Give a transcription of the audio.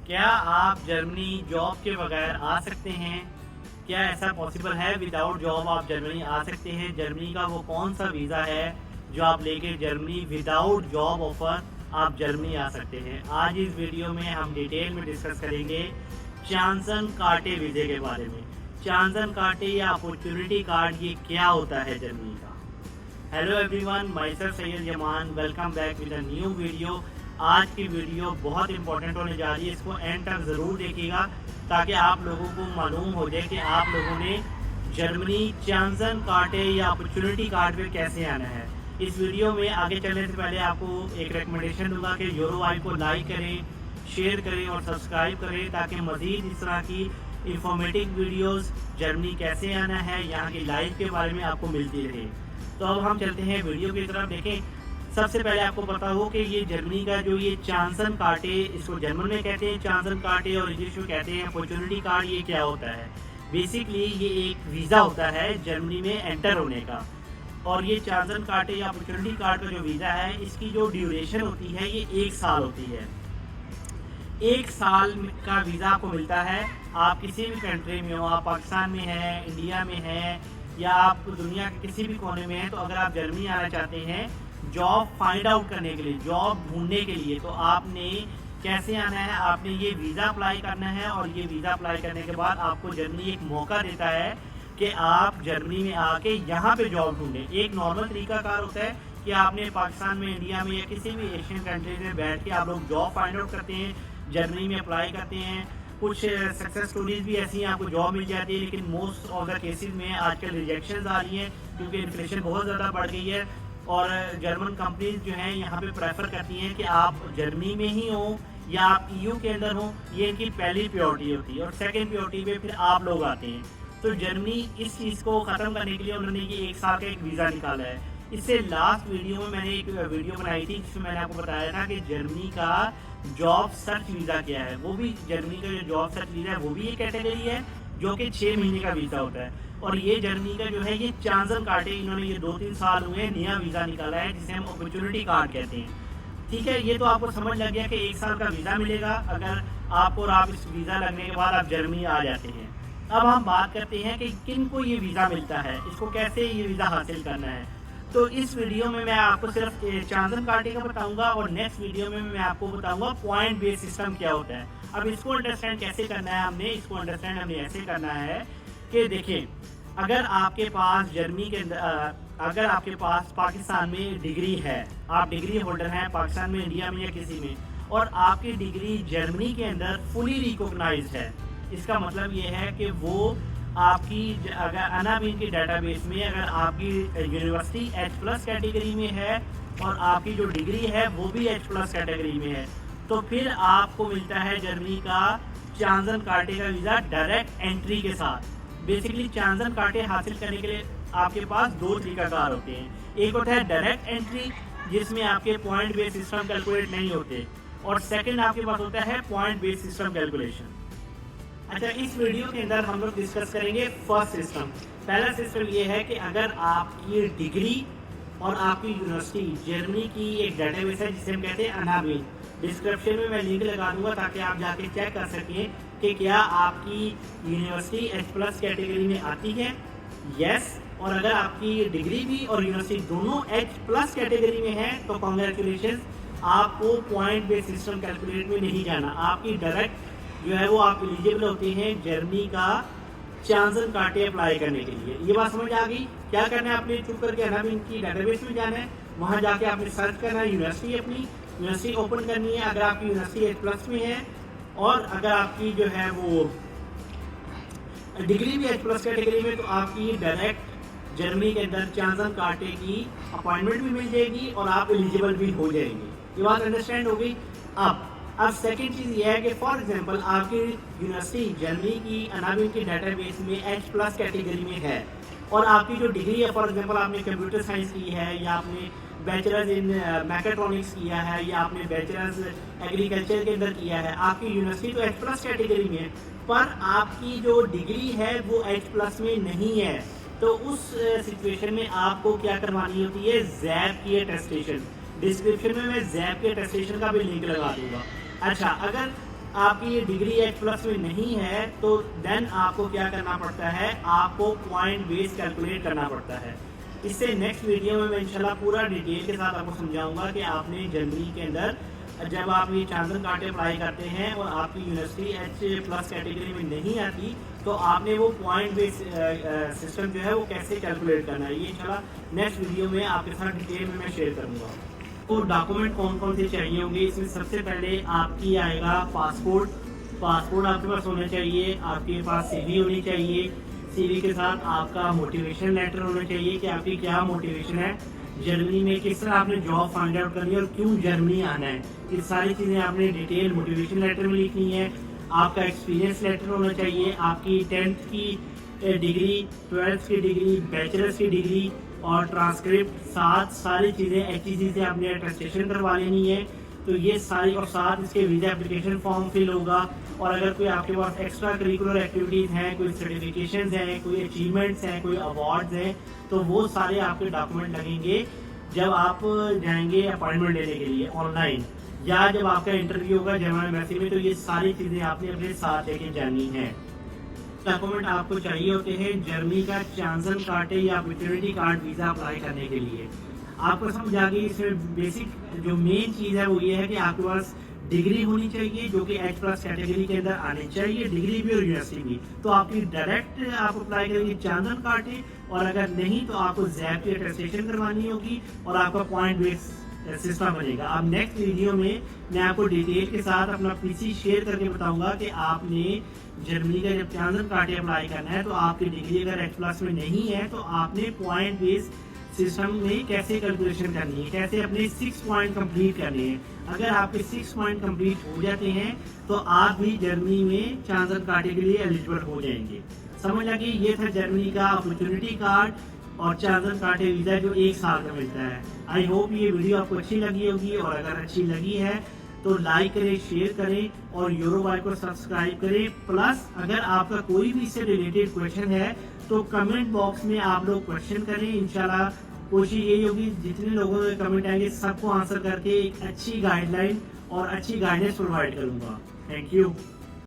क्या आप Germany job के बगैर आ सकते हैं? क्या ऐसा पॉसिबल है विदाउट जॉब आप जर्मनी आ सकते हैं? जर्मनी का वो कौन सा वीज़ा है जो आप लेके जर्मनी विदाउट जॉब ऑफर आप जर्मनी आ सकते हैं? आज इस वीडियो में हम डिटेल में डिस्कस करेंगे चांसन कार्टे वीज़े के बारे में। चांसन कार्टे या अपॉर्चुनिटी कार्ड ये क्या होता है जर्मनी का? Hello everyone, my self Syed Zaman, welcome back with a new video. आज की वीडियो बहुत इंपॉर्टेंट होने जा रही है, इसको एंड तक ज़रूर देखिएगा ताकि आप लोगों को मालूम हो जाए कि आप लोगों ने जर्मनी चांसन कार्टे या अपॉर्चुनिटी कार्ड पे कैसे आना है। इस वीडियो में आगे चलने से पहले आपको एक रिकमेंडेशन दूंगा कि यूरोवाई को लाइक करें, शेयर करें और सब्सक्राइब करें ताकि मज़ीद इस तरह की इंफॉर्मेटिव वीडियोस जर्मनी कैसे आना है, यहाँ की लाइफ के बारे में आपको मिलती रहे। तो अब हम चलते हैं वीडियो की तरफ। देखें, सबसे पहले आपको पता हो कि ये जर्मनी का जो ये चांसन कार्टे, इसको जर्मन में कहते हैं चांसन कार्टे और इंग्लिश में कहते हैं अपॉर्चुनिटी कार्ड, ये क्या होता है? बेसिकली ये एक वीज़ा होता है जर्मनी में एंटर होने का। और ये चांसन कार्टे या अपॉर्चुनिटी कार्ड का जो वीज़ा है, इसकी जो ड्यूरेशन होती है ये 1 साल होती है। 1 साल का वीज़ा आपको मिलता है। आप किसी भी कंट्री में हो, आप पाकिस्तान में हैं, इंडिया में हैं या आप दुनिया के किसी भी कोने में हैं, तो अगर आप जर्मनी आना चाहते हैं जॉब फाइंड आउट करने के लिए, जॉब ढूंढने के लिए, तो आपने कैसे आना है? आपने ये वीज़ा अप्लाई करना है और ये वीज़ा अप्लाई करने के बाद आपको जर्मनी एक मौका देता है कि आप जर्मनी में आके यहाँ पे जॉब ढूंढें। एक नॉर्मल तरीकाकार होता है कि आपने पाकिस्तान में, इंडिया में या किसी भी एशियन कंट्री में बैठ के आप लोग जॉब फाइंड आउट करते हैं, जर्मनी में अप्लाई करते हैं। कुछ सक्सेस स्टोरीज भी ऐसी हैं, आपको जॉब मिल जाती है, लेकिन मोस्ट ऑफ द केसेस में आजकल रिजेक्शंस आ रही हैं क्योंकि इन्फ्लेशन बहुत ज़्यादा बढ़ गई है। और जर्मन कंपनीज जो हैं यहाँ पे प्रेफर करती हैं कि आप जर्मनी में ही हो या आप ईयू के अंदर हो, ये इनकी पहली प्रायोरिटी होती है। और सेकंड प्रायोरिटी पे फिर आप लोग आते हैं। तो जर्मनी इस चीज़ को ख़त्म करने के लिए उन्होंने ये 1 साल का एक वीज़ा निकाला है। इससे लास्ट वीडियो में मैंने एक वीडियो बनाई थी जिसमें मैंने आपको बताया था कि जर्मनी का जॉब सर्च वीज़ा क्या है। वो भी जर्मनी का जो जॉब सर्च वीज़ा है वो भी एक कैटेगरी है जो कि 6 महीने का वीज़ा होता है। और ये जर्मनी का जो है ये चांसन कार्टे, इन्होंने ये 2-3 साल हुए नया वीज़ा निकाला है जिसे हम अपॉर्चुनिटी कार्ड कहते हैं। ठीक है, ये तो आपको समझ लग गया कि 1 साल का वीज़ा मिलेगा अगर आपको, और आप इस वीज़ा लगने के बाद आप जर्मनी आ जाते हैं। अब हम बात करते हैं कि किन को ये वीज़ा मिलता है, इसको कैसे ये वीज़ा हासिल करना है। तो इस वीडियो में मैं आपको सिर्फ चांसन कार्टे का बताऊंगा और नेक्स्ट वीडियो में मैं आपको बताऊंगा पॉइंट बेस्ड सिस्टम क्या होता है। अब इसको अंडरस्टैंड कैसे करना है हमने ऐसे करना है कि देखिए, अगर आपके पास जर्मनी के अंदर, अगर आपके पास पाकिस्तान में डिग्री है, आप डिग्री होल्डर हैं पाकिस्तान में, इंडिया में या किसी में, और आपकी डिग्री जर्मनी के अंदर फुली रिकॉग्नाइज्ड है, इसका मतलब ये है कि वो आपकी, अगर अनाबीन की डेटाबेस में अगर आपकी यूनिवर्सिटी H+ कैटेगरी में है और आपकी जो डिग्री है वो भी H+ कैटेगरी में है, तो फिर आपको मिलता है जर्मनी का चांसन कार्टे का वीज़ा डायरेक्ट एंट्री के साथ। बेसिकली चांसन कार्टे हासिल करने के लिए आपके पास 2 तरीकाकार होते हैं। एक होता है डायरेक्ट एंट्री जिसमें आपके पॉइंट बेस्ड सिस्टम कैलकुलेट नहीं होते, और सेकंड आपके पास होता है पॉइंट बेस्ड सिस्टम कैलकुलेशन। अच्छा, इस वीडियो के अंदर हम लोग डिस्कस करेंगे फर्स्ट सिस्टम। पहला सिस्टम ये है कि अगर आपकी डिग्री और आपकी यूनिवर्सिटी, जर्मनी की एक डेटाबेस है जिसे हम कहते हैं अनाबीन, डिस्क्रिप्शन में मैं लिंक लगा दूंगा ताकि आप जाके चेक कर सकें कि क्या आपकी यूनिवर्सिटी H+ कैटेगरी में आती है, यस। और अगर आपकी डिग्री भी और यूनिवर्सिटी दोनों H+ कैटेगरी में है तो कॉन्ग्रेचुलेशन, आपको पॉइंट बेस्ड सिस्टम कैलकुलेट में नहीं जाना, आपकी डायरेक्ट जो है वो आप एलिजिबल होते हैं जर्मनी का चांसन कार्टे अप्लाई करने के लिए। ये बात समझ आ गई? क्या करना है, आपने चुप करके अनाबीन की डेटाबेस में जाना है, वहाँ जाके आपने सर्च करना है यूनिवर्सिटी, अपनी यूनिवर्सिटी ओपन करनी है अगर आपकी यूनिवर्सिटी H+ में है, और अगर आपकी जो है वो डिग्री भी H+ कैटेगरी में, तो आपकी डायरेक्ट जर्मनी के अंदर चांसन कार्टे की अपॉइंटमेंट भी मिल जाएगी और आप एलिजिबल भी हो जाएंगे। ये बात अंडरस्टैंड हो गई? अब सेकंड चीज़ ये है कि फॉर एग्जांपल आपकी यूनिवर्सिटी जर्मनी की अनाबीन की डेटाबेस में H+ कैटेगरी में है और आपकी जो डिग्री है, फॉर एग्जांपल आपने कंप्यूटर साइंस की है या आपने बैचलर्स इन मैकेट्रॉनिक्स किया है या आपने बैचलर्स एग्रीकल्चर के अंदर किया है, आपकी यूनिवर्सिटी तो H+ कैटेगरी में है पर आपकी जो डिग्री है वो H+ में नहीं है, तो उस सिचुएशन में आपको क्या करवानी होती है, जैप की अटेस्टेशन। डिस्क्रिप्शन में मैं जैप के अटेस्टेशन का भी लिंक लगा दूंगा। अच्छा, अगर आपकी ये डिग्री H+ में नहीं है तो देन आपको क्या करना पड़ता है, आपको पॉइंट बेस कैलकुलेट करना पड़ता है। इससे नेक्स्ट वीडियो में मैं इंशाल्लाह पूरा डिटेल के साथ आपको समझाऊंगा कि आपने जर्मनी के अंदर जब आप ये चांदन कार्ड अप्लाई करते हैं और आपकी यूनिवर्सिटी H+ कैटेगरी में नहीं आती तो आपने वो पॉइंट बेस सिस्टम जो है वो कैसे कैलकुलेट करना है, ये इंशाल्लाह नेक्स्ट वीडियो में आपके साथ डिटेल में मैं शेयर करूँगा। तो डॉक्यूमेंट कौन कौन से चाहिए होंगे, इसमें सबसे पहले आपकी आएगा पासपोर्ट आपके पास होना चाहिए, आपके पास CV होनी चाहिए, CV के साथ आपका मोटिवेशन लेटर होना चाहिए कि आपकी क्या मोटिवेशन है जर्मनी में, किस तरह आपने जॉब फाइंड आउट करनी है और क्यों जर्मनी आना है, ये सारी चीज़ें आपने डिटेल मोटिवेशन लेटर में लिखनी है। आपका एक्सपीरियंस लेटर होना चाहिए, आपकी 10th की डिग्री, 12th की डिग्री, बैचलर्स की डिग्री और ट्रांसक्रिप्ट, सारी चीज़ें HEC से आपने अटेस्टेशन करवा लेनी है। तो ये सारी और साथ इसके वीज़ा एप्लीकेशन फॉर्म फिल होगा। और अगर कोई आपके पास एक्स्ट्रा करिकुलर एक्टिविटीज़ हैं, कोई सर्टिफिकेशंस हैं, कोई अचीवमेंट्स हैं, कोई अवार्ड्स हैं, तो वो सारे आपके डॉक्यूमेंट लगेंगे जब आप जाएंगे अपॉइंटमेंट लेने के लिए ऑनलाइन, या जब आपका इंटरव्यू होगा जर्मन एम्बेसी में, तो ये सारी चीज़ें आपने अपने साथ लेके जानी है। डॉक्यूमेंट आपको चाहिए होते हैं जर्मनी का चांसन कार्ड या अपॉर्चुनिटी कार्ड वीज़ा अप्लाई करने के लिए। आपको समझ आ गई, इसमें बेसिक जो मेन चीज़ है वो ये है कि आपके पास डिग्री होनी चाहिए जो कि H+ कैटेगरी के अंदर आनी चाहिए, डिग्री भी और यूनिवर्सिटी भी। तो आपकी डायरेक्ट आप अप्लाई करेंगे चांदन कार्ड, और अगर नहीं तो आपको ज़ैप की अटेस्टेशन करवानी होगी और आपका पॉइंट बेस सिस्टम बनेगा। अब नेक्स्ट वीडियो में मैं आपको डिटेल के साथ अपना PC शेयर करके बताऊंगा कि आपने जर्मनी का जब चांदन कार्ड अप्लाई करना है तो आपकी डिग्री अगर H+ में नहीं है तो आपने पॉइंट बेस सिस्टम में कैसे कैलकुलेशन करनी है, कैसे अपने 6 पॉइंट कंप्लीट करने हैं। अगर आपके 6 पॉइंट कंप्लीट हो जाते हैं तो आप भी जर्मनी में चांदन कार्ड के लिए एलिजिबल हो जाएंगे। समझ लगे, ये था जर्मनी का अपॉर्चुनिटी कार्ड और चांदन कार्ड वीज़ा जो 1 साल का मिलता है। आई होप ये वीडियो आपको अच्छी लगी होगी, और अगर अच्छी लगी है तो लाइक करें, शेयर करें और यूरोबाय को सब्सक्राइब करें। प्लस अगर आपका कोई भी इससे रिलेटेड क्वेश्चन है तो कमेंट बॉक्स में आप लोग क्वेश्चन करें। इंशाल्लाह कोशिश यही होगी जितने लोगों के कमेंट आएंगे सबको आंसर करके एक अच्छी गाइडलाइन और अच्छी गाइडेंस प्रोवाइड करूंगा। Thank you.